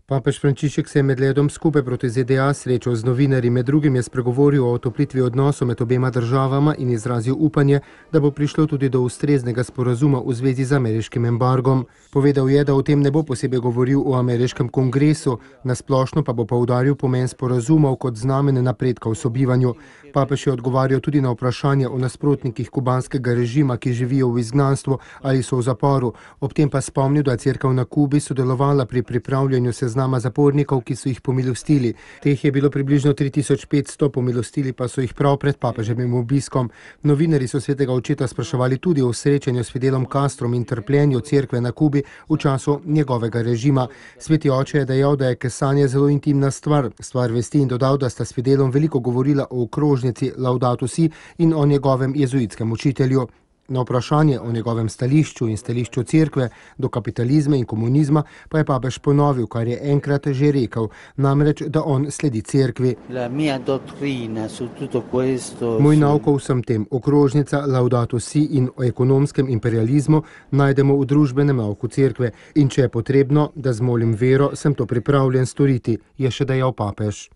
Papež Frančišek se je med letom skupaj proti ZDA srečal z novinarji, med drugim je spregovoril o otoplitvi odnosov med obema državama in izrazil upanje, da bo prišlo tudi do ustreznega sporazuma v zvezi z ameriškim embargom. Povedal je, da o tem ne bo posebej govoril v ameriškem kongresu, nasplošno pa bo poudaril pomen sporazumov kot znamen napredka v sobivanju. Papež je odgovarjal tudi na vprašanje o nasprotnikih kubanskega režima, ki živijo v izgnanstvu ali so v zaporu. Ob tem pa spomnil, da je cerkev na Kubi sodelovala pri pripravljanju seznama zapornikov, ki so jih pomilostili. Teh je bilo približno 3500, pomilostili pa so jih prav pred papeževim obiskom. Novinarji so svetega očeta spraševali tudi o srečanju s Fidelom Castrom in trpljenju cerkve na Kubi v času njegovega režima. Sveti oče je dejal, da je kesanje zelo intimna stvar vesti in dodal, da sta s Fidelom veliko govorila o okrožnici Laudato Si in o njegovem jezuitskem učitelju. Na vprašanje o njegovem stališču in stališču cerkve do kapitalizma in komunizma pa je papež ponovil, kar je enkrat že rekel, namreč, da on sledi cerkvi. Moj nauk o vsem tem, okrožnica Laudato Si in o ekonomskem imperializmu, najdemo v družbenem nauku cerkve in če je potrebno, da zmolim vero, sem to pripravljen storiti, je še dejal papež.